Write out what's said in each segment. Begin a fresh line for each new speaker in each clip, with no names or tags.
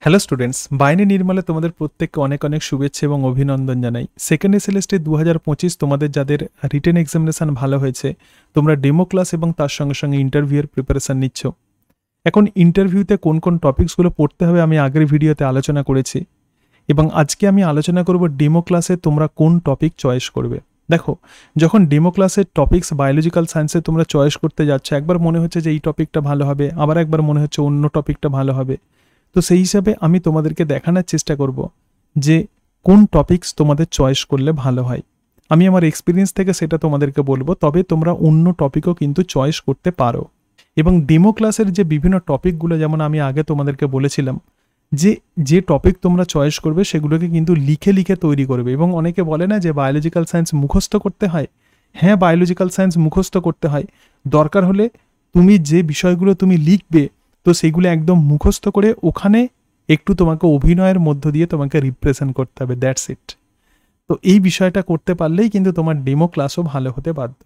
Hello students, বাইনে নির্মলে তোমাদের প্রত্যেককে অনেক অনেক শুভেচ্ছা এবং অভিনন্দন জানাই। সেকেন্ড এসএলএসটি 2025 তোমাদের যাদের রিটেন এক্সামিনেশন ভালো হয়েছে, তোমরা ডেমো ক্লাস এবং তার সঙ্গে সঙ্গে ইন্টারভিউয়ের প্রিপারেশন নিচ্ছ। এখন ইন্টারভিউতে কোন কোন টপিকসগুলো পড়তে হবে আমি আগের ভিডিওতে আলোচনা করেছি, এবং আজকে আমি আলোচনা করব ডেমো ক্লাসে তোমরা কোন টপিক চয়েস করবে। দেখো, যখন ডেমো ক্লাসের টপিকস বায়োলজিক্যাল সায়েন্সে তোমরা চয়েস করতে যাচ্ছ, একবার মনে হচ্ছে যে এই টপিকটা ভালো হবে, আবার একবার মনে হচ্ছে অন্য টপিকটা ভালো হবে। তো সেই হিসাবে আমি তোমাদেরকে দেখানোর চেষ্টা করব যে কোন টপিকস তোমাদের চয়েস করলে ভালো হয়। আমি আমার এক্সপিরিয়েন্স থেকে সেটা তোমাদেরকে বলবো, তবে তোমরা অন্য টপিকও কিন্তু চয়েস করতে পারো। এবং ডেমো ক্লাসের যে বিভিন্ন টপিকগুলো, যেমন আমি আগে তোমাদেরকে বলেছিলাম যে যে টপিক তোমরা চয়েস করবে সেগুলোকে কিন্তু লিখে লিখে তৈরি করবে। এবং অনেকে বলে না যে বায়োলজিক্যাল সায়েন্স মুখস্থ করতে হয়। হ্যাঁ, বায়োলজিক্যাল সায়েন্স মুখস্থ করতে হয়। দরকার হলে তুমি যে বিষয়গুলো তুমি লিখবে, তো সেগুলো একদম মুখস্থ করে ওখানে একটু তোমাকে অভিনয়ের মধ্য দিয়ে তোমাকে রিপ্রেজেন্ট করতে হবে, দ্যাটস ইট। তো এই বিষয়টা করতে পারলেই কিন্তু তোমার ডেমো ক্লাসও ভালো হতে বাধ্য।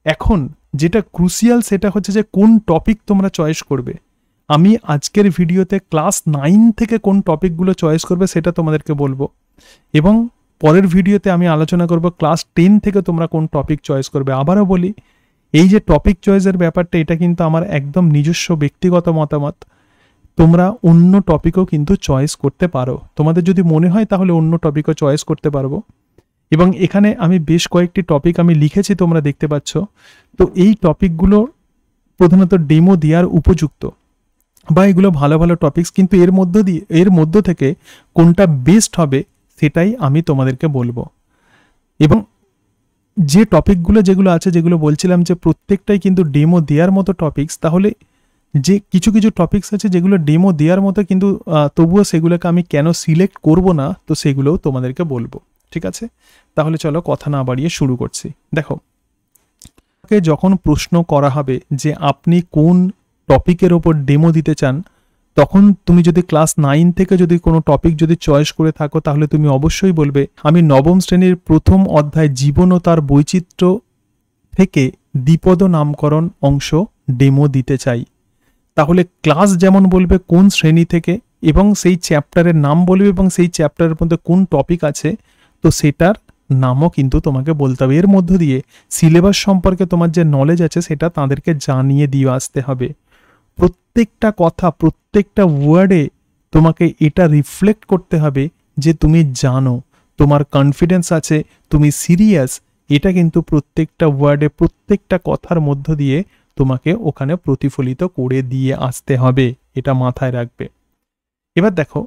এখন যেটা ক্রুশিয়াল সেটা হচ্ছে যে কোন টপিক তোমরা চয়েস করবে। আমি আজকের ভিডিওতে ক্লাস 9 থেকে কোন টপিকগুলো চয়েস করবে সেটা তোমাদেরকে বলবো, এবং পরের ভিডিওতে আমি আলোচনা করব ক্লাস 10 থেকে তোমরা কোন টপিক চয়েস করবে। আবারও বলি, এই যে টপিক চয়েসের ব্যাপারটা, এটা কিন্তু আমার একদম নিজস্ব ব্যক্তিগত মতামত। তোমরা অন্য টপিকও কিন্তু চয়েস করতে পারো, তোমাদের যদি মনে হয় তাহলে অন্য টপিকও চয়েস করতে পারবো। এবং এখানে আমি বেশ কয়েকটি টপিক আমি লিখেছি, তোমরা দেখতে পাচ্ছ। তো এই টপিকগুলো প্রধানত ডেমো দেওয়ার উপযুক্ত, বা এগুলো ভালো ভালো টপিকস, কিন্তু এর মধ্য থেকে কোনটা বেস্ট হবে সেটাই আমি তোমাদেরকে বলবো। এবং যে টপিকগুলো যেগুলো আছে, যেগুলো বলছিলাম যে প্রত্যেকটাই কিন্তু ডেমো দেওয়ার মতো টপিকস, তাহলে যে কিছু কিছু টপিকস আছে যেগুলো ডেমো দেওয়ার মতো, কিন্তু তবুও সেগুলোকে আমি কেন সিলেক্ট করব না, তো সেগুলোও তোমাদেরকে বলবো। ঠিক আছে, তাহলে চলো কথা না বাড়িয়ে শুরু করছি। দেখো, যখন প্রশ্ন করা হবে যে আপনি কোন টপিকের ওপর ডেমো দিতে চান, তখন তুমি যদি ক্লাস 9 থেকে যদি কোনো টপিক যদি চয়েস করে থাকো, তাহলে তুমি অবশ্যই বলবে আমি নবম শ্রেণীর প্রথম অধ্যায় জীবন ও তার বৈচিত্র্য থেকে দ্বিপদ নামকরণ অংশ ডেমো দিতে চাই। তাহলে ক্লাস যেমন বলবে কোন শ্রেণী থেকে, এবং সেই চ্যাপ্টারের নাম বলবে, এবং সেই চ্যাপ্টারের মধ্যে কোন টপিক আছে, তো সেটার নামও কিন্তু তোমাকে বলতে হবে। এর মধ্য দিয়ে সিলেবাস সম্পর্কে তোমার যে নলেজ আছে সেটা তাদেরকে জানিয়ে দিয়ে আসতে হবে। প্রত্যেকটা কথা, প্রত্যেকটা ওয়ার্ডে তোমাকে এটা রিফ্লেক্ট করতে হবে যে তুমি জানো, তোমার কনফিডেন্স আছে, তুমি সিরিয়াস। এটা কিন্তু প্রত্যেকটা ওয়ার্ডে, প্রত্যেকটা কথার মধ্য দিয়ে তোমাকে ওখানে প্রতিফলিত করে দিয়ে আসতে হবে, এটা মাথায় রাখবে। এবার দেখো,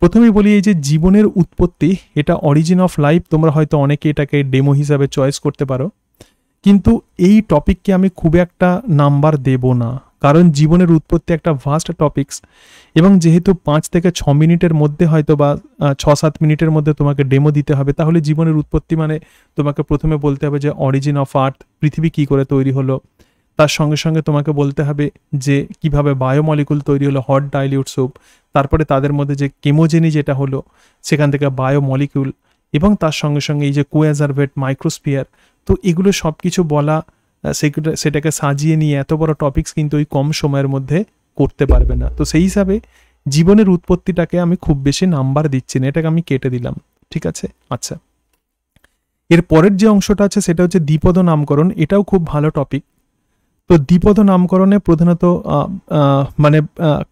প্রথমেই বলি এই যে জীবনের উৎপত্তি, এটা অরিজিন অফ লাইফ, তোমরা হয়তো অনেকে এটাকে ডেমো হিসাবে চয়েস করতে পারো, কিন্তু এই টপিককে আমি খুব একটা নাম্বার দেব না, কারণ জীবনের উৎপত্তি একটা ভাস্ট টপিকস। এবং যেহেতু 5 থেকে 6 মিনিটের মধ্যে হয়তো বা 6-7 মিনিটের মধ্যে তোমাকে ডেমো দিতে হবে, তাহলে জীবনের উৎপত্তি মানে তোমাকে প্রথমে বলতে হবে যে অরিজিন অফ আর্থ, পৃথিবী কী করে তৈরি হলো। তার সঙ্গে সঙ্গে তোমাকে বলতে হবে যে কিভাবে বায়োমলিকুল তৈরি হলো, হট ডাইলিউট স্যুপ। তারপরে তাদের মধ্যে যে কেমোজেনি যেটা হলো, সেখান থেকে বায়োমলিকুল, এবং তার সঙ্গে সঙ্গে এই যে কোয়াজারভেট, মাইক্রোস্ফিয়ার। তো এগুলো সব কিছু বলা, সেটাকে সাজিয়ে নিয়ে এত বড় টপিকস কিন্তু ওই কম সময়ের মধ্যে করতে পারবে না। তো সেই হিসাবে জীবনের উৎপত্তিটাকে আমি খুব বেশি নাম্বার দিচ্ছি না, এটাকে আমি কেটে দিলাম। ঠিক আছে, আচ্ছা। এর পরের যে অংশটা আছে সেটা হচ্ছে দ্বিপদ নামকরণ, এটাও খুব ভালো টপিক। তো দ্বিপদ নামকরণে প্রধানত মানে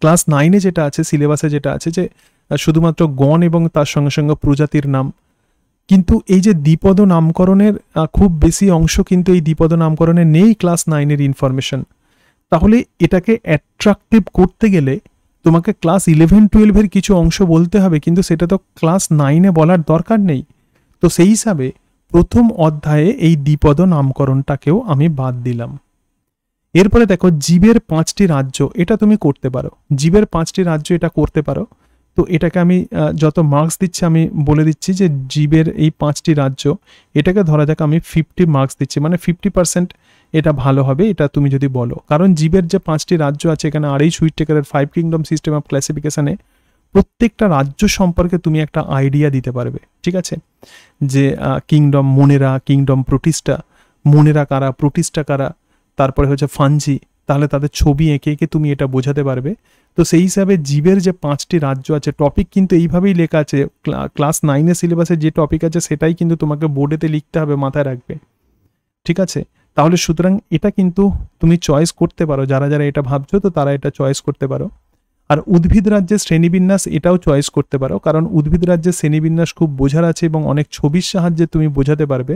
ক্লাস 9-এ যেটা আছে, সিলেবাসে যেটা আছে, যে শুধুমাত্র গণ এবং তার সঙ্গে সঙ্গে প্রজাতির নাম। কিন্তু এই যে দ্বিপদ নামকরণের খুব বেশি অংশ কিন্তু এই দ্বিপদ নামকরণে নেই ক্লাস 9-এর ইনফরমেশন। তাহলে এটাকে অ্যাট্রাকটিভ করতে গেলে তোমাকে ক্লাস 11-12-এর কিছু অংশ বলতে হবে, কিন্তু সেটা তো ক্লাস 9-এ বলার দরকার নেই। তো সেই হিসাবে প্রথম অধ্যায়ে এই দ্বিপদ নামকরণটাকেও আমি বাদ দিলাম। এরপরে দেখো, জীবের 5টি রাজ্য, এটা তুমি করতে পারো। জীবের 5টি রাজ্য এটা করতে পারো। তো এটাকে আমি যত মার্কস দিচ্ছি আমি বলে দিচ্ছি যে জীবের এই 5টি রাজ্য, এটাকে ধরা যাক আমি 50 মার্কস দিচ্ছি, মানে 50% এটা ভালো হবে, এটা তুমি যদি বলো। কারণ জীবের যে 5টি রাজ্য আছে, এখানে RH হুইটেকারের 5 কিংডম সিস্টেম অফ ক্লাসিফিকেশনে প্রত্যেকটা রাজ্য সম্পর্কে তুমি একটা আইডিয়া দিতে পারবে। ঠিক আছে, যে কিংডম মোনেরা, কিংডম প্রোটিস্টা, মোনেরা কারা, প্রোটিস্টা কারা, তারপরে হচ্ছে ফাঞ্জি, তাহলে তাদের ছবি এঁকে এঁকে তুমি এটা বোঝাতে পারবে। তো সেই হিসাবে জীবের যে 5টি রাজ্য আছে, টপিক কিন্তু এইভাবেই লেখা আছে, ক্লাস 9-এর সিলেবাসে যে টপিক আছে সেটাই কিন্তু তোমাকে বোর্ডেতে লিখতে হবে, মাথায় রাখবে, ঠিক আছে? তাহলে সুতরাং এটা কিন্তু তুমি চয়েস করতে পারো, যারা যারা এটা ভাবছো তো তারা এটা চয়েস করতে পারো। আর উদ্ভিদ রাজ্যের শ্রেণীবিন্যাস এটাও চয়েস করতে পারো, কারণ উদ্ভিদ রাজ্যের শ্রেণীবিন্যাস খুব বোঝার আছে এবং অনেক ছবির সাহায্যে তুমি বোঝাতে পারবে।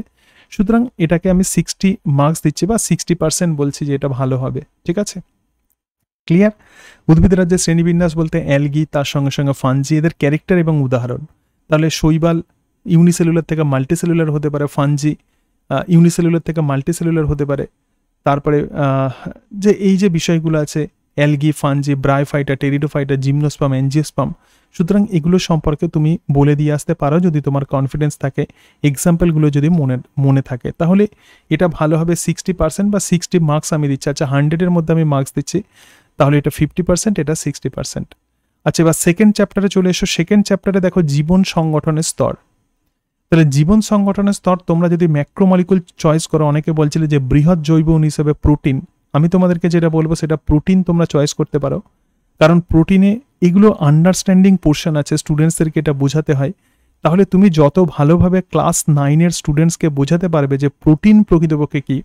সুতরাং এটাকে আমি 60 মার্কস দিচ্ছি বা 60% বলছি যে এটা ভালো হবে, ঠিক আছে? ক্লিয়ার? উদ্ভিদ রাজ্যের শ্রেণীবিন্যাস বলতে অ্যালগি, তার সঙ্গে সঙ্গে ফাঞ্জি, এদের ক্যারেক্টার এবং উদাহরণ। তাহলে শৈবাল ইউনিসেলুলার থেকে মাল্টিসেলুলার হতে পারে, ফাঞ্জি ইউনিসেলুলার থেকে মাল্টিসেলুলার হতে পারে। তারপরে যে এই যে বিষয়গুলো আছে, algae, fungi, bryophyta, pteridophyta, gymnosperm, angiosperm, সুতরাং এগুলো সম্পর্কে তুমি বলে দিয়ে আসতে পারো যদি তোমার কনফিডেন্স থাকে, এক্সাম্পলগুলো যদি মনে থাকে, তাহলে এটা ভালো হবে। 60% বা 60 মার্কস আমি দিচ্ছি। আচ্ছা, 100-এর মধ্যে আমি মার্কস দিচ্ছি, তাহলে এটা 50%, এটা 60%। আচ্ছা, এবার সেকেন্ড চ্যাপ্টারে চলে এসো। সেকেন্ড চ্যাপ্টারে দেখো জীবন সংগঠনের স্তর। তাহলে জীবন সংগঠনের স্তর তোমরা যদি ম্যাক্রোমলিকুল চয়েস করো, অনেকে বলছিলে যে বৃহৎ জৈব অণু হিসেবে প্রোটিন, আমি তোমাদেরকে যেটা বলবো সেটা প্রোটিন তোমরা চয়েস করতে পারো, কারণ প্রোটিনে এগুলো আন্ডারস্ট্যান্ডিং পোর্শন আছে, স্টুডেন্টসদেরকে এটা বোঝাতে হয়। তাহলে তুমি যত ভালোভাবে ক্লাস 9-এর স্টুডেন্টসকে বোঝাতে পারবে যে প্রোটিন প্রকৃতপক্ষে কি,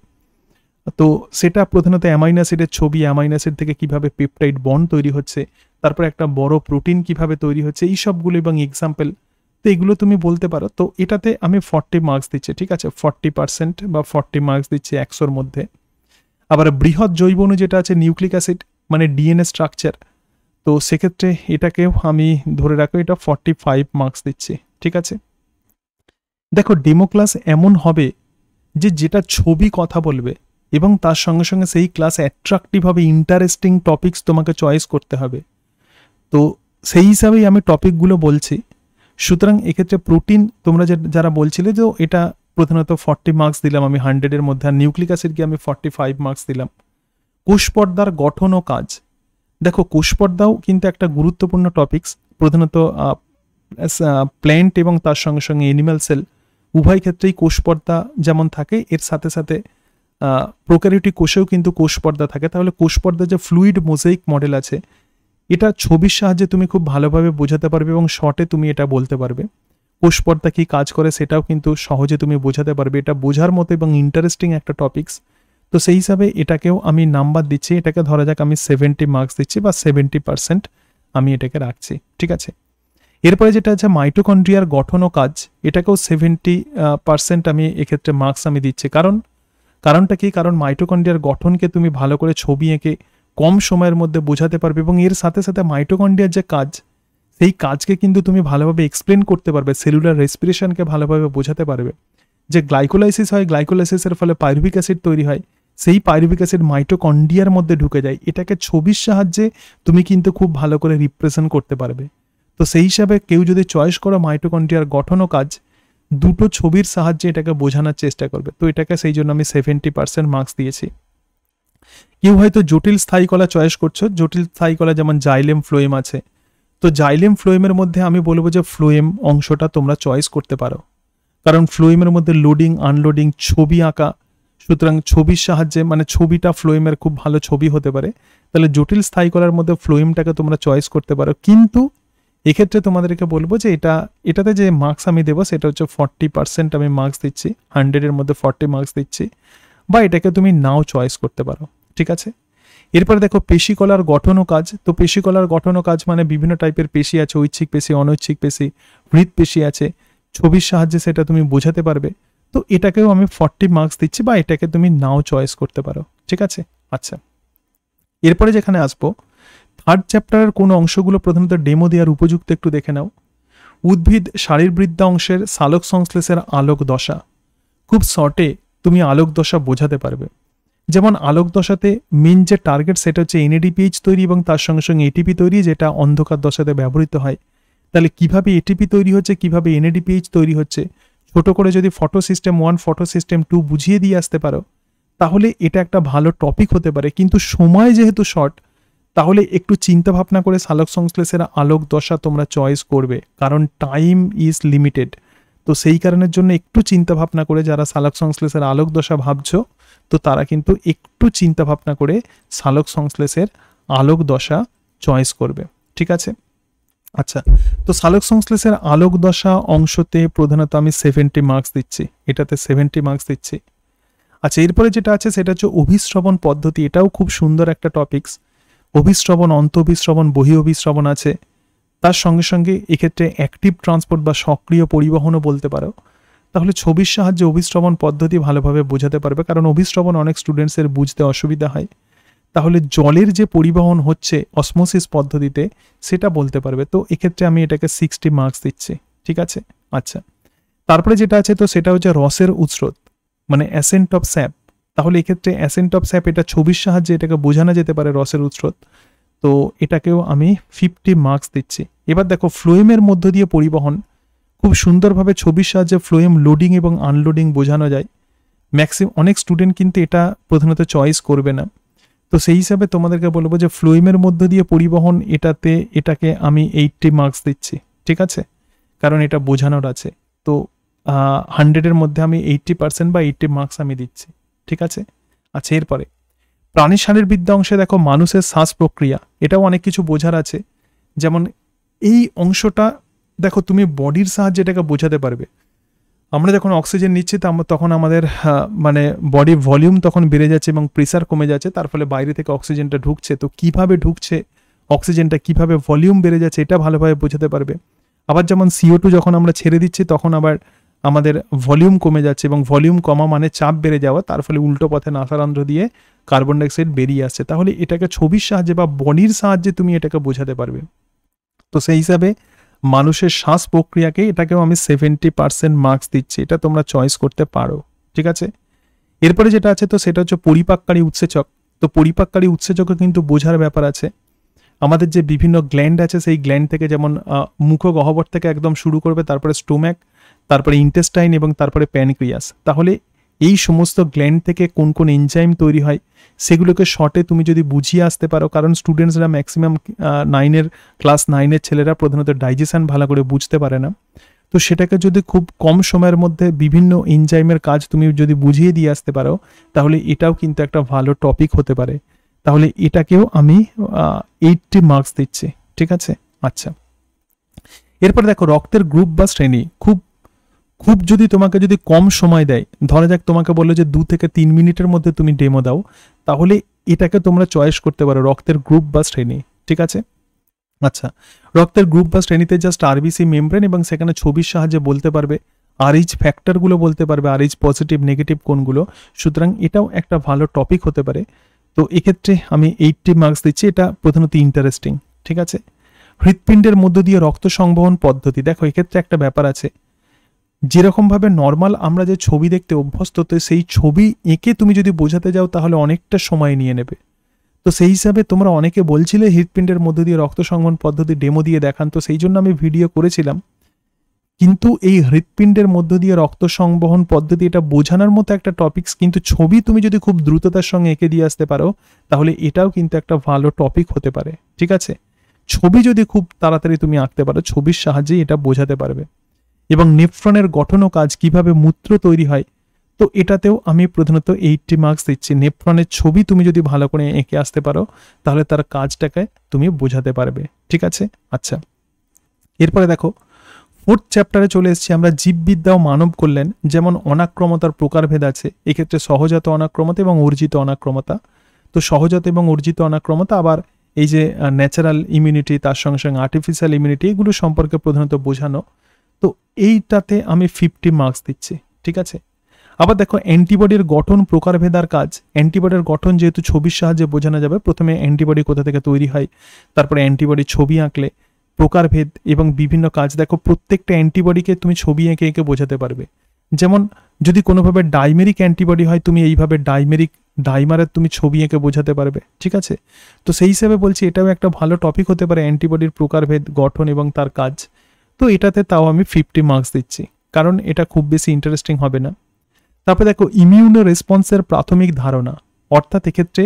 তো সেটা প্রধানত অ্যামাইনো অ্যাসিডের ছবি, অ্যামাইনো অ্যাসিড থেকে কিভাবে পেপটাইড বন্ড তৈরি হচ্ছে, তারপর একটা বড় প্রোটিন কিভাবে তৈরি হচ্ছে, এই সবগুলো এবং এক্সাম্পল, তো এগুলো তুমি বলতে পারো। তো এটাতে আমি 40 মার্কস দিচ্ছি, ঠিক আছে? 40% বা 40 মার্কস দিচ্ছি 100-র মধ্যে। আবার বৃহৎ জৈব অণু যেটা আছে নিউক্লিক অ্যাসিড, মানে ডিএনএ স্ট্রাকচার, তো সেক্ষেত্রে এটাকেও আমি ধরে রাখো, এটা 45 মার্কস দিচ্ছি, ঠিক আছে? দেখো, ডেমো ক্লাস এমন হবে যে যেটা ছবি কথা বলবে এবং তার সঙ্গে সঙ্গে সেই ক্লাস অ্যাট্রাকটিভ হবে, ইন্টারেস্টিং টপিকস তোমাকে চয়েস করতে হবে। তো সেই হিসাবেই আমি টপিকগুলো বলছি। সুতরাং এক্ষেত্রে প্রোটিন তোমরা যারা বলছিলে যে এটা প্রধানত 40 মার্কস দিলাম আমি 100-এর মধ্যে, আর নিউক্লিক অ্যাসিডকে আমি 45 মার্কস দিলাম। কোষপর্দার গঠন ও কাজ, দেখো কোষপর্দাও কিন্তু একটা গুরুত্বপূর্ণ টপিকস, প্রধানত প্ল্যান্ট এবং তার সঙ্গে সঙ্গে অ্যানিম্যাল সেল উভয় ক্ষেত্রেই কোষপর্দা যেমন থাকে, এর সাথে সাথে প্রোক্যারিওটিক কোষেও কিন্তু কোষপর্দা থাকে। তাহলে কোষপর্দা যে ফ্লুইড মোজাইক মডেল আছে, এটা ছবির সাহায্যে তুমি খুব ভালোভাবে বোঝাতে পারবে এবং শর্টে তুমি এটা বলতে পারবে। কোষপর্দা কি কাজ করে সেটাও কিন্তু সহজে তুমি বোঝাতে পারবে, এটা বোঝার মতো এবং ইন্টারেস্টিং একটা টপিকস। তো সেই হিসাবে এটাকেও আমি নাম্বার দিচ্ছি, এটাকে ধরা যাক আমি 70 মার্কস দিচ্ছি বা 70% আমি এটাকে রাখছি, ঠিক আছে? এরপরে যেটা আছে মাইটোকন্ড্রিয়ার গঠন ও কাজ, এটাকেও 70% আমি এক্ষেত্রে মার্কস আমি দিচ্ছি। কারণটা কি? কারণ মাইটোকন্ড্রিয়ার গঠনকে তুমি ভালো করে ছবি এঁকে কম সময়ের মধ্যে বোঝাতে পারবে এবং এর সাথে সাথে মাইটোকন্ড্রিয়ার যে কাজ, সেই কাজকে কিন্তু তুমি ভালোভাবে এক্সপ্লেন করতে পারবে, সেলুলার রেসপিরেশনকে ভালোভাবে বোঝাতে পারবে। যে গ্লাইকোলাইসিস হয়, গ্লাইকোলাইসিসের ফলে পাইরুভিক অ্যাসিড তৈরি হয়, সেই পাইরুভিক অ্যাসিড মাইটোকন্ড্রিয়ার মধ্যে ঢুকে যায়, এটাকে ছবির সাহায্যে তুমি কিন্তু খুব ভালো করে রিপ্রেজেন্ট করতে পারবে। তো সেই হিসাবে কেউ যদি চয়েস করো মাইটোকন্ড্রিয়ার গঠন ও কাজ, দুটো ছবির সাহায্যে এটাকে বোঝানোর চেষ্টা করবে, তো এটাকে সেই জন্য আমি 70% মার্কস দিয়েছি। কেউ হয়তো জটিল স্থায়ী কলা চয়েস করছো, জটিল স্থায়ী কলা যেমন জাইলেম, ফ্লোয়েম আছে, তো জাইলেম ফ্লোয়েমের মধ্যে আমি বলবো যে ফ্লোয়েম অংশটা তোমরা চয়েস করতে পারো, কারণ ফ্লোয়েমের মধ্যে লোডিং আনলোডিং, ছবি আঁকা, সুতরাং ছবির সাহায্যে মানে ছবিটা ফ্লোয়েমের খুব ভালো ছবি হতে পারে। তাহলে জটিল স্থায়ী কলার মধ্যে ফ্লোয়েমটাকে তোমরা চয়েস করতে পারো, কিন্তু এক্ষেত্রে তোমাদেরকে বলবো যে এটাতে যে মার্কস আমি দেবো সেটা হচ্ছে 40% আমি মার্কস দিচ্ছি, 100-এর মধ্যে 40 মার্কস দিচ্ছি, বা এটাকে তুমি নাও চয়েস করতে পারো, ঠিক আছে? এরপরে দেখো পেশিকলার গঠন ও কাজ, তো পেশিকলার গঠন ও কাজ মানে বিভিন্ন টাইপের পেশি আছে, ঐচ্ছিক পেশি, অনৈচ্ছিক পেশি, হৃদ পেশি আছে, ছবির সাহায্যে সেটা তুমি বোঝাতে পারবে। তো এটাকেও আমি 40 মার্কস দিচ্ছি, বা এটাকে তুমি নাও চয়েস করতে পারো, ঠিক আছে? আচ্ছা, এরপরে যেখানে আসবো, থার্ড চ্যাপ্টারের কোন অংশগুলো প্রধানত ডেমো দেওয়ার উপযুক্ত একটু দেখে নাও। উদ্ভিদ শারীরবৃদ্ধা অংশের সালোক সংশ্লেষের আলোক দশা, খুব শর্টে তুমি আলোক দশা বোঝাতে পারবে। যেমন আলোক দশাতে মেন যে টার্গেট সেটা হচ্ছে এনএডিপিএইচ তৈরি এবং তার সঙ্গে সঙ্গে এটিপি তৈরি, যেটা অন্ধকার দশাতে ব্যবহৃত হয়। তাহলে কিভাবে এটিপি তৈরি হচ্ছে, কিভাবে এনএডিপিএইচ তৈরি হচ্ছে, ছোট করে যদি ফটো সিস্টেম 1 ফটো সিস্টেম 2 বুঝিয়ে দিয়ে আসতে পারো, তাহলে এটা একটা ভালো টপিক হতে পারে। কিন্তু সময় যেহেতু শর্ট, তাহলে একটু চিন্তা ভাবনা করে সালোক সংশ্লেষের আলোক দশা তোমরা চয়েস করবে, কারণ টাইম ইজ লিমিটেড। তো সেই কারণের জন্য একটু চিন্তা ভাবনা করে যারা সালোক সংশ্লেষের আলোক দশা ভাবছো, তো তারা কিন্তু একটু চিন্তা ভাবনা করে সালোক সংশ্লেষের আলোক দশা চয়েস করবে। ঠিক আছে, আচ্ছা, তো সালোক সংশ্লেষের আলোক দশা অংশতে প্রধানত আমি 70 মার্কস দিচ্ছি, এটাতে 70 মার্কস দিচ্ছি। আচ্ছা, এরপরে যেটা আছে সেটা হচ্ছে অভিশ্রবণ পদ্ধতি। এটাও খুব সুন্দর একটা টপিকস। অভিশ্রবণ, অন্ত অভিশ্রবণ, বহি অভিশ্রবণ আছে। তার সঙ্গে সঙ্গে এক্ষেত্রে অ্যাক্টিভ ট্রান্সপোর্ট বা সক্রিয় পরিবহনও বলতে পারো। তাহলে ছবির সাহায্যে অভিশ্রবণ পদ্ধতি ভালোভাবে বোঝাতে পারবে, কারণ অভিশ্রবণ অনেক স্টুডেন্টসের বুঝতে অসুবিধা হয়। তাহলে জলের যে পরিবহন হচ্ছে অসমোসিস পদ্ধতিতে সেটা বলতে পারবে। তো এক্ষেত্রে আমি এটাকে 60 মার্কস দিচ্ছি। ঠিক আছে, আচ্ছা, তারপরে যেটা আছে তো সেটা হচ্ছে রসের উৎস্রোত, মানে অ্যাসেন্ট অফ স্যাপ। তাহলে এক্ষেত্রে অ্যাসেন্ট অফ স্যাপ এটা ছবির সাহায্যে এটাকে বোঝানো যেতে পারে রসের উৎস্রোত। তো এটাকেও আমি 50 মার্কস দিচ্ছি। এবার দেখো ফ্লোয়েমের মধ্য দিয়ে পরিবহন, খুব সুন্দরভাবে ছবির সাহায্যে ফ্লোয়েম লোডিং এবং আনলোডিং বোঝানো যায়। অনেক স্টুডেন্ট কিন্তু এটা প্রধানত চয়েস করবে না। তো সেই হিসাবে তোমাদেরকে বলবো যে ফ্লোয়েমের মধ্য দিয়ে পরিবহন, এটাকে আমি 80 মার্কস দিচ্ছি। ঠিক আছে, কারণ এটা বোঝানোর আছে। তো 100-এর মধ্যে আমি 80% বা 80 মার্কস আমি দিচ্ছি। ঠিক আছে, আচ্ছা, এরপরে প্রাণী শারীরবিদ্যা অংশে দেখো মানুষের শ্বাস প্রক্রিয়া, এটাও অনেক কিছু বোঝার আছে। যেমন এই অংশটা দেখো তুমি বডির সাহায্যে এটাকে বোঝাতে পারবে। আমরা যখন অক্সিজেন নিচ্ছি তখন আমাদের মানে বডি ভলিউম তখন বেড়ে যাচ্ছে এবং প্রেসার কমে যাচ্ছে, তার ফলে বাইরে থেকে অক্সিজেনটা ঢুকছে। তো কিভাবে ঢুকছে অক্সিজেনটা, কিভাবে ভলিউম বেড়ে যাচ্ছে, এটা ভালোভাবে বোঝাতে পারবে। আবার যেমন CO2 যখন আমরা ছেড়ে দিচ্ছি তখন আবার আমাদের ভলিউম কমে যাচ্ছে, এবং ভলিউম কমা মানে চাপ বেড়ে যাওয়া, তার ফলে উল্টো পথে নাসারন্ধ্র দিয়ে কার্বন ডাইঅক্সাইড বেরিয়ে আসছে। তাহলে এটাকে ছবির সাহায্যে বা বডির সাহায্যে তুমি এটাকে বোঝাতে পারবে। তো সেই হিসাবে মানুষের শ্বাস প্রক্রিয়াকে এটাকেও আমি 70% মার্কস দিচ্ছি। এটা তোমরা চয়েস করতে পারো। ঠিক আছে, এরপরে যেটা আছে তো সেটা হচ্ছে পরিপাককারী উৎসেচক। তো পরিপাককারী উৎসেচকও কিন্তু বোঝার ব্যাপার আছে। আমাদের যে বিভিন্ন গ্ল্যান্ড আছে সেই গ্ল্যান্ড থেকে, যেমন মুখগহ্বর থেকে একদম শুরু করবে, তারপরে স্টোম্যাক, তারপরে ইন্টেস্টাইন এবং তারপরে প্যানক্রিয়াস। তাহলে এই সমস্ত গ্ল্যান্ড থেকে কোন কোন এনজাইম তৈরি হয় সেগুলোকে শর্টে তুমি যদি বুঝিয়ে আসতে পারো, কারণ স্টুডেন্টসরা ম্যাক্সিমাম ক্লাস 9-এর ছেলেরা প্রধানত ডাইজেশন ভালো করে বুঝতে পারে না। তো সেটাকে যদি খুব কম সময়ের মধ্যে বিভিন্ন এনজাইমের কাজ তুমি যদি বুঝিয়ে দিয়ে আসতে পারো, তাহলে এটাও কিন্তু একটা ভালো টপিক হতে পারে। তাহলে এটাকেও আমি 80 মার্কস দিচ্ছি। ঠিক আছে, আচ্ছা, এরপর দেখো রক্তের গ্রুপ বা শ্রেণী। খুব খুব তোমাকে যদি কম সময় দেয়, ধরা যাক তোমাকে বললো যে 2 থেকে 3 মিনিটের মধ্যে তুমি ডেমো দাও, তাহলে এটাকে তোমরা চয়েস করতে পারো রক্তের গ্রুপ বা শ্রেণী। ঠিক আছে, আচ্ছা, রক্তের গ্রুপ বা শ্রেণীতে জাস্ট আরবিসি মেমব্রেন এবং সেখানে ছবির সাহায্যে বলতে পারবে, RH ফ্যাক্টরগুলো বলতে পারবে, RH পজিটিভ নেগেটিভ কোনগুলো। সুতরাং এটাও একটা ভালো টপিক হতে পারে। তো এক্ষেত্রে আমি 80 মার্কস দিচ্ছি। এটা প্রধানত ইন্টারেস্টিং। ঠিক আছে, হৃৎপিণ্ডের মধ্য দিয়ে রক্ত সংবহন পদ্ধতি। দেখো এক্ষেত্রে একটা ব্যাপার আছে, যেরকমভাবে নর্মাল আমরা যে ছবি দেখতে অভ্যস্ত, তো সেই ছবি এঁকে তুমি যদি বোঝাতে যাও তাহলে অনেকটা সময় নিয়ে নেবে। তো সেই হিসাবে তোমরা অনেকে বলছিলে হৃৎপিণ্ডের মধ্য দিয়ে রক্ত সংবহন পদ্ধতি ডেমো দিয়ে দেখান, তো সেই জন্য আমি ভিডিও করেছিলাম। কিন্তু এই হৃৎপিণ্ডের মধ্য দিয়ে রক্ত সংবহন পদ্ধতি এটা বোঝানোর মতো একটা টপিকস, কিন্তু ছবি তুমি যদি খুব দ্রুততার সঙ্গে এঁকে দিয়ে আসতে পারো তাহলে এটাও কিন্তু একটা ভালো টপিক হতে পারে। ঠিক আছে, ছবি যদি খুব তাড়াতাড়ি তুমি আঁকতে পারো, ছবির সাহায্যে এটা বোঝাতে পারবে। এবং নেফ্রনের গঠন ও কাজ, কিভাবে মূত্র তৈরি হয়, তো এটাতেও আমি প্রধানত 80 মার্কস দিচ্ছি। নেফ্রনের ছবি তুমি যদি ভালো করে এঁকে আসতে পারো তাহলে তার কাজটাকে তুমি বোঝাতে পারবে। ঠিক আছে, আচ্ছা, এরপরে দেখো 4th চ্যাপ্টারে চলে এসেছি আমরা, জীববিদ্যা ও মানব কল্যাণ। যেমন অনাক্রমতার প্রকারভেদ আছে, এক্ষেত্রে সহজাত অনাক্রমতা এবং অর্জিত অনাক্রমতা। তো সহজাত এবং অর্জিত অনাক্রমতা, আবার এই যে ন্যাচারাল ইমিউনিটি, তার সঙ্গে সঙ্গে আর্টিফিশিয়াল ইমিউনিটি, এগুলো সম্পর্কে প্রধানত বোঝানো। তো এইটাতে আমি 50 মার্কস দিচ্ছি। ঠিক আছে, আবার দেখো অ্যান্টিবডির গঠন, প্রকারভেদার কাজ। অ্যান্টিবডির গঠন যেহেতু ছবির সাহায্যে বোঝানো যাবে, প্রথমে অ্যান্টিবডি কোথা থেকে তৈরি হয়, তারপরে অ্যান্টিবডি ছবি আঁকলে প্রকারভেদ এবং বিভিন্ন কাজ। দেখো প্রত্যেকটা অ্যান্টিবডিকে তুমি ছবি এঁকে এঁকে বোঝাতে পারবে। যেমন যদি কোনোভাবে ডাইমেরিক অ্যান্টিবডি হয়, তুমি এইভাবে ডাইমারের তুমি ছবি এঁকে বোঝাতে পারবে। ঠিক আছে, তো সেই হিসাবে বলছি এটাও একটা ভালো টপিক হতে পারে, অ্যান্টিবডির প্রকারভেদ, গঠন এবং তার কাজ। তো এটাতে তাও আমি 50 মার্কস দিচ্ছি, কারণ এটা খুব বেশি ইন্টারেস্টিং হবে না। তারপরে দেখো ইমিউনো রেসপন্সের প্রাথমিক ধারণা, অর্থাৎ এক্ষেত্রে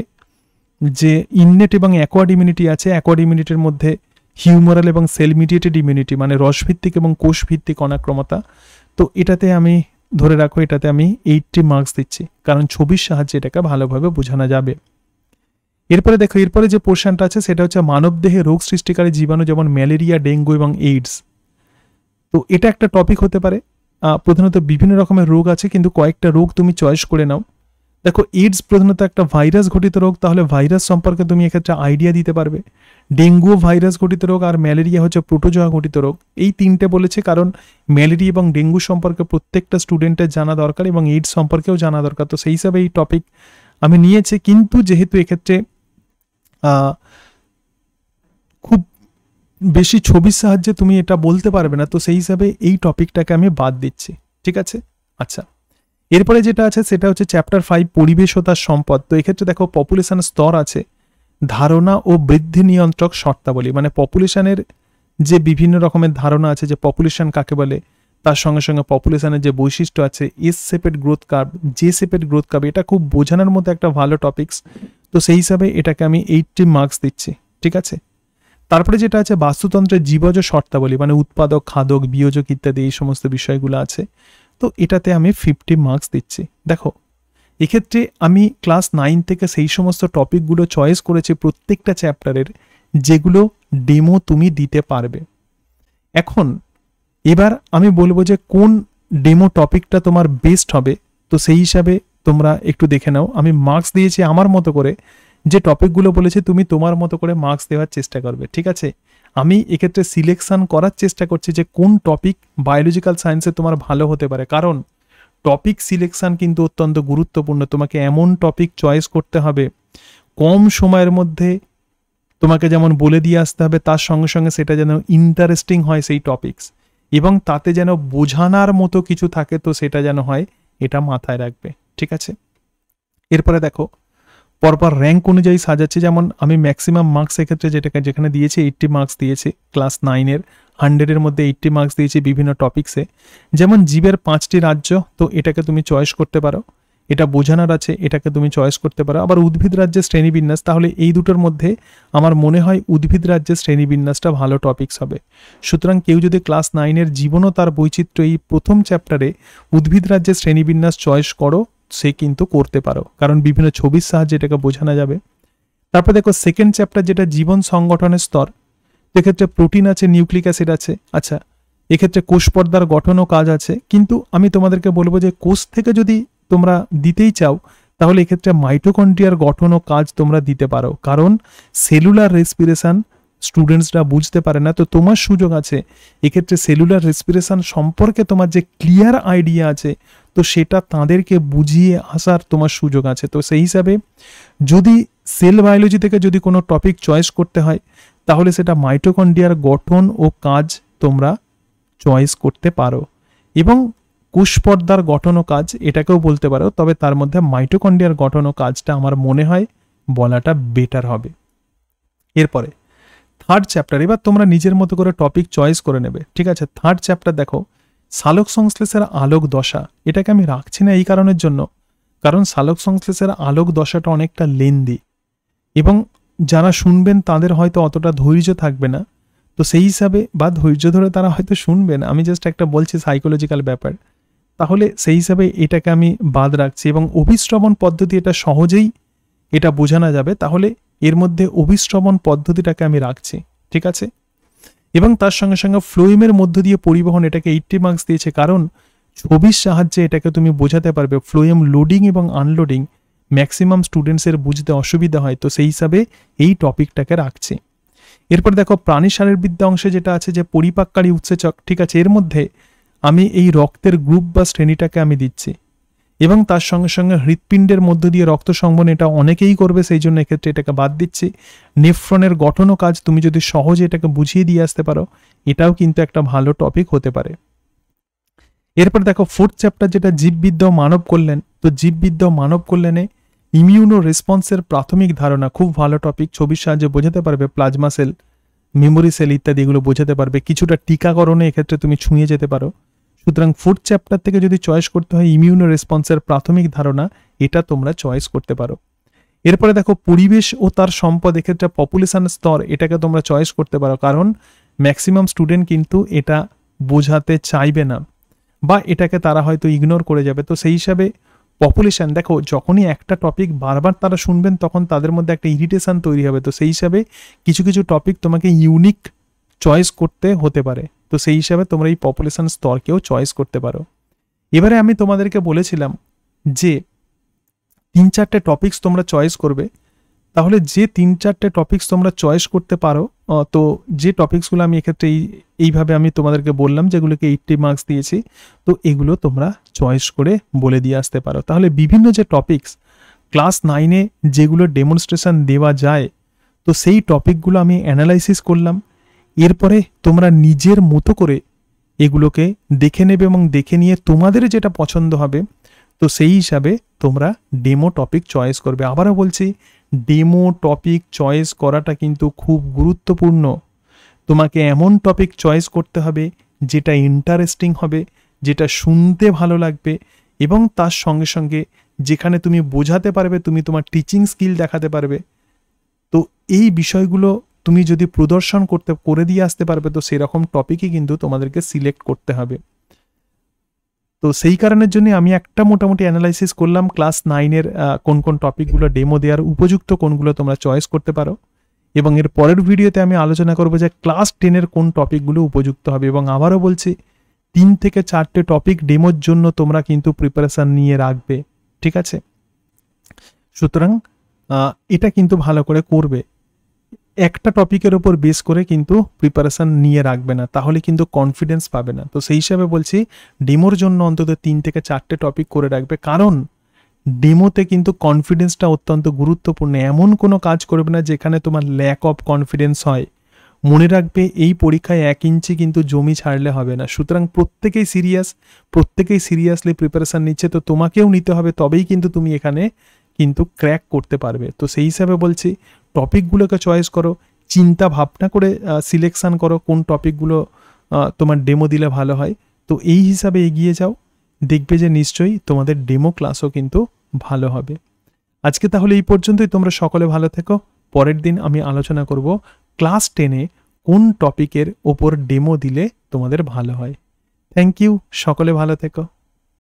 যে ইননেট এবং অ্যাকোয়ার্ড ইমিউনিটি আছে, অ্যাকোয়ার্ড ইমিউনিটির মধ্যে হিউমারাল এবং সেল মিডিয়েটেড ইমিউনিটি, মানে রসভিত্তিক এবং কোষভিত্তিক অনাক্রমতা। তো এটাতে আমি ধরে রাখো এটাতে আমি 80 মার্কস দিচ্ছি, কারণ ছবির সাহায্যে এটাকে ভালোভাবে বোঝানো যাবে। এরপরে দেখো, এরপরে যে পোর্শনটা আছে সেটা হচ্ছে মানবদেহে রোগ সৃষ্টিকারী জীবাণু, যেমন ম্যালেরিয়া, ডেঙ্গু এবং এইডস। তো এটা একটা টপিক হতে পারে। প্রধানত বিভিন্ন রকমের রোগ আছে, কিন্তু কয়েকটা রোগ তুমি চয়েস করে নাও। দেখো, এইডস প্রধানত একটা ভাইরাস ঘটিত রোগ, তাহলে ভাইরাস সম্পর্কে তুমি এক্ষেত্রে আইডিয়া দিতে পারবে। ডেঙ্গু ভাইরাস ঘটিত রোগ, আর ম্যালেরিয়া হচ্ছে প্রোটোজোয়া ঘটিত রোগ। এই তিনটে বলেছে কারণ ম্যালেরিয়া এবং ডেঙ্গু সম্পর্কে প্রত্যেকটা স্টুডেন্টের জানা দরকার এবং এইডস সম্পর্কেও জানা দরকার। তো সেই হিসাবে এই টপিক আমি নিয়েছি, কিন্তু যেহেতু এক্ষেত্রে খুব বেশি ছবির সাহায্যে তুমি এটা বলতে পারবে না, তো সেই হিসাবে এই টপিকটাকে আমি বাদ দিচ্ছি। ঠিক আছে? আচ্ছা, এরপরে যেটা আছে সেটা হচ্ছে চ্যাপ্টার 5, পরিবেশ ও তার সম্পদ। তো এক্ষেত্রে দেখো পপুলেশন স্তর আছে, ধারণা ও বৃদ্ধি নিয়ন্ত্রক শর্তাবলী, মানে পপুলেশনের যে বিভিন্ন রকমের ধারণা আছে যে পপুলেশন কাকে বলে, তার সঙ্গে সঙ্গে পপুলেশনের যে বৈশিষ্ট্য আছে, S shaped growth curve, J shaped growth curve, এটা খুব বোঝানোর মতো একটা ভালো টপিকস। তো সেই হিসাবে এটাকে আমি 80 মার্কস দিচ্ছি। ঠিক আছে? তারপরে যেটা আছে বাস্তুতন্ত্রের জীবজ শর্তাবলী, মানে উৎপাদক, খাদক, বিয়োজক ইত্যাদি এই সমস্ত বিষয়গুলো আছে। তো এটাতে আমি 50 মার্কস দিচ্ছি। দেখো, এক্ষেত্রে আমি ক্লাস 9 থেকে সেই সমস্ত টপিকগুলো চয়েস করেছি প্রত্যেকটা চ্যাপ্টারের, যেগুলো ডেমো তুমি দিতে পারবে। এখন এবার আমি বলবো যে কোন ডেমো টপিকটা তোমার বেস্ট হবে, তো সেই হিসাবে তোমরা একটু দেখে নাও। আমি মার্কস দিয়েছি আমার মতো করে, যে টপিকগুলো বলেছি তুমি তোমার মতো করে মার্কস দেওয়ার চেষ্টা করবে। ঠিক আছে? আমি এক্ষেত্রে সিলেকশন করার চেষ্টা করছি যে কোন টপিক বায়োলজিক্যাল সায়েন্সে তোমার ভালো হতে পারে, কারণ টপিক সিলেকশন কিন্তু অত্যন্ত গুরুত্বপূর্ণ। তোমাকে এমন টপিক চয়েস করতে হবে কম সময়ের মধ্যে, তোমাকে যেমন বলে দিয়ে আসতে হবে, তার সঙ্গে সঙ্গে সেটা যেন ইন্টারেস্টিং হয় সেই টপিকস, এবং তাতে যেন বোঝানোর মতো কিছু থাকে, তো সেটা যেন হয়, এটা মাথায় রাখবে। ঠিক আছে? এরপরে দেখো, পরপর র্যাঙ্ক অনুযায়ী সাজাচ্ছে। যেমন আমি ম্যাক্সিমাম মার্কস এক্ষেত্রে যেখানে দিয়েছি 80 মার্কস দিয়েছি, ক্লাস 9-এর 100-এর মধ্যে 80 মার্কস দিয়েছি বিভিন্ন টপিক্সে। যেমন জীবের 5টি রাজ্য, তো এটাকে তুমি চয়েস করতে পারো, এটা বোঝানোর আছে, এটাকে তুমি চয়েস করতে পারো। আবার উদ্ভিদ রাজ্যের শ্রেণীবিন্যাস, তাহলে এই দুটোর মধ্যে আমার মনে হয় উদ্ভিদ রাজ্যের শ্রেণীবিন্যাসটা ভালো টপিক্স হবে। সুতরাং কেউ যদি ক্লাস 9-এর জীবন ও তার বৈচিত্র্য এই প্রথম চ্যাপ্টারে উদ্ভিদ রাজ্যের শ্রেণীবিন্যাস চয়েস করো, সে কিন্তু করতে পারো, কারণ বিভিন্ন ছবির সাহায্যে এটাকে বোঝানো যাবে। তারপর দেখো সেকেন্ড চ্যাপ্টার, যেটা জীবন সংগঠনের স্তর, এক্ষেত্রে প্রোটিন আছে, নিউক্লিক অ্যাসিড আছে। আচ্ছা, এক্ষেত্রে কোষ পর্দার গঠন ও কাজ আছে, কিন্তু আমি তোমাদেরকে বলবো যে কোষ থেকে যদি তোমরা দিতেই চাও, তাহলে এক্ষেত্রে মাইটোকন্ড্রিয়ার গঠন ও কাজ তোমরা দিতে পারো, কারণ সেলুলার রেসপিরেশন স্টুডেন্টসরা বুঝতে পারে না। তো তোমার সুযোগ আছে এক্ষেত্রে সেলুলার রেসপিরেশন সম্পর্কে তোমার যে ক্লিয়ার আইডিয়া আছে, তো সেটা তাদেরকে বুঝিয়ে আসার তোমার সুযোগ আছে। তো সেই হিসাবে যদি সেল বায়োলজি থেকে যদি কোনো টপিক চয়েস করতে হয়, তাহলে সেটা মাইটোকন্ড্রিয়ার গঠন ও কাজ তোমরা চয়েস করতে পারো, এবং কোষপর্দার গঠন ও কাজ এটাকেও বলতে পারো, তবে তার মধ্যে মাইটোকন্ড্রিয়ার গঠন ও কাজটা আমার মনে হয় বলাটা বেটার হবে। এরপরে থার্ড চ্যাপ্টার, এবার তোমরা নিজের মতো করে টপিক চয়েস করে নেবে। ঠিক আছে? থার্ড চ্যাপ্টার দেখো, সালোক সংশ্লেষের আলোক দশা, এটাকে আমি রাখছি না এই কারণের জন্য, কারণ সালোক সংশ্লেষের আলোক দশাটা অনেকটা লেন্দি, এবং যারা শুনবেন তাদের হয়তো অতটা ধৈর্য থাকবে না। তো সেই হিসাবে, বা ধৈর্য ধরে তারা হয়তো শুনবেন, আমি জাস্ট একটা বলছি সাইকোলজিক্যাল ব্যাপার, তাহলে সেই হিসাবে এটাকে আমি বাদ রাখছি। এবং অভিশ্রবণ পদ্ধতি, এটা সহজেই এটা বোঝানো যাবে, তাহলে এর মধ্যে অভিশ্রবণ পদ্ধতিটাকে আমি রাখছি। ঠিক আছে? এবং তার সঙ্গে সঙ্গে ফ্লোয়েমের মধ্য দিয়ে পরিবহন, এটাকে 80 মার্কস দিয়েছে, কারণ ছবির সাহায্যে এটাকে তুমি বোঝাতে পারবে। ফ্লোয়েম লোডিং এবং আনলোডিং ম্যাক্সিমাম স্টুডেন্টসের বুঝতে অসুবিধা হয়, তো সেই হিসাবে এই টপিকটাকে রাখছি। এরপর দেখো প্রাণী শারীরবিদ্যা অংশে যেটা আছে যে পরিপাককারী উৎসেচক, ঠিক আছে, এর মধ্যে আমি এই রক্তের গ্রুপ বা শ্রেণীটাকে আমি দিচ্ছি, এবং তার সঙ্গে সঙ্গে হৃৎপিণ্ডের মধ্য দিয়ে রক্ত সংবহন, এটা অনেকেই করবে, সেই জন্য এক্ষেত্রে এটাকে বাদ দিচ্ছি। নেফ্রনের গঠন ও কাজ তুমি যদি সহজে এটাকে বুঝিয়ে দিয়ে আসতে পারো, এটাও কিন্তু একটা ভালো টপিক হতে পারে। এরপর দেখো ফোর্থ চ্যাপ্টার, যেটা জীববিদ্যা ও মানব কল্যাণ। তো জীববিদ্যা ও মানব কল্যাণে ইমিউনো রেসপন্সের প্রাথমিক ধারণা, খুব ভালো টপিক, ছবির সাহায্যে বোঝাতে পারবে। প্লাজমা সেল, মেমোরি সেল ইত্যাদি এগুলো বোঝাতে পারবে। কিছুটা টিকাকরণে এক্ষেত্রে তুমি ছুঁয়ে যেতে পারো। সুতরাং ফোর্থ চ্যাপ্টার থেকে যদি চয়েস করতে হয় ইমিউনো রেসপন্সের প্রাথমিক ধারণা, এটা তোমরা চয়েস করতে পারো। এরপরে দেখো পরিবেশ ও তার সম্পদ, এক্ষেত্রে পপুলেশন স্তর, এটাকে তোমরা চয়েস করতে পারো, কারণ ম্যাক্সিমাম স্টুডেন্ট কিন্তু এটা বোঝাতে চাইবে না, বা এটাকে তারা হয়তো ইগনোর করে যাবে। তো সেই হিসাবে পপুলেশন, দেখো যখনই একটা টপিক বারবার তারা শুনবেন তখন তাদের মধ্যে একটা ইরিটেশন তৈরি হবে। তো সেই হিসাবে কিছু কিছু টপিক তোমাকে ইউনিক চয়েস করতে হতে পারে। তো সেই হিসাবে তোমরা এই পপুলেশন স্তরকেও চয়েস করতে পারো। এবারে আমি তোমাদেরকে বলেছিলাম যে 3-4টে টপিকস তোমরা চয়েস করবে। তাহলে যে 3-4টে টপিকস তোমরা চয়েস করতে পারো, তো যে টপিকসগুলো আমি এক্ষেত্রে এইভাবে আমি তোমাদেরকে বললাম, যেগুলোকে 80 মার্কস দিয়েছি, তো এগুলো তোমরা চয়েস করে বলে দিয়ে আসতে পারো। তাহলে বিভিন্ন যে টপিকস ক্লাস 9-এ যেগুলো ডেমনস্ট্রেশন দেওয়া যায়, তো সেই টপিকগুলো আমি অ্যানালাইসিস করলাম। এরপরে তোমরা নিজের মতো করে এগুলোকে দেখে নেবে এবং দেখে নিয়ে তোমাদের যেটা পছন্দ হবে, তো সেই হিসাবে তোমরা ডেমো টপিক চয়েস করবে। আবারও বলছি, ডেমো টপিক চয়েস করাটা কিন্তু খুব গুরুত্বপূর্ণ। তোমাকে এমন টপিক চয়েস করতে হবে যেটা ইন্টারেস্টিং হবে, যেটা শুনতে ভালো লাগবে, এবং তার সঙ্গে সঙ্গে যেখানে তুমি বোঝাতে পারবে, তুমি তোমার টিচিং স্কিল দেখাতে পারবে। তো এই বিষয়গুলো তুমি যদি প্রদর্শন করে দিয়ে আসতে পারবে, তো সেরকম টপিকই কিন্তু তোমাদেরকে সিলেক্ট করতে হবে। তো সেই কারণের জন্য আমি একটা মোটামুটি অ্যানালাইসিস করলাম ক্লাস 9-এর কোন কোন টপিকগুলো ডেমো দেওয়ার উপযুক্ত, কোনগুলো তোমরা চয়েস করতে পারো। এবং এর পরের ভিডিওতে আমি আলোচনা করব যে ক্লাস 10-এর কোন টপিকগুলো উপযুক্ত হবে। এবং আবারও বলছি, 3 থেকে 4টে টপিক ডেমোর জন্য তোমরা কিন্তু প্রিপারেশান নিয়ে রাখবে, ঠিক আছে? সুতরাং এটা কিন্তু ভালো করে করবে। একটা টপিকের উপর বেস করে কিন্তু প্রিপারেশান নিয়ে রাখবে না, তাহলে কিন্তু কনফিডেন্স পাবে না। তো সেই হিসাবে বলছি, ডেমোর জন্য অন্তত 3 থেকে 4টে টপিক করে রাখবে, কারণ ডেমোতে কিন্তু কনফিডেন্সটা অত্যন্ত গুরুত্বপূর্ণ। এমন কোনো কাজ করবে না যেখানে তোমার ল্যাক অফ কনফিডেন্স হয়। মনে রাখবে, এই পরীক্ষায় 1 ইঞ্চি কিন্তু জমি ছাড়লে হবে না। সুতরাং প্রত্যেকেই সিরিয়াসলি প্রিপারেশান নিচ্ছে, তো তোমাকেও নিতে হবে, তবেই কিন্তু তুমি এখানে কিন্তু ক্র্যাক করতে পারবে। তো সেই হিসাবে বলছি, টপিকগুলোকে চয়েস করো, চিন্তা ভাবনা করে সিলেকশান করো কোন টপিকগুলো তোমার ডেমো দিলে ভালো হয়। তো এই হিসাবে এগিয়ে যাও, দেখবে যে নিশ্চয়ই তোমাদের ডেমো ক্লাসও কিন্তু ভালো হবে। আজকে তাহলে এই পর্যন্তই। তোমরা সকলে ভালো থেকো। পরের দিন আমি আলোচনা করব ক্লাস 10-এ কোন টপিকের ওপর ডেমো দিলে তোমাদের ভালো হয়। থ্যাংক ইউ, সকলে ভালো থেকো।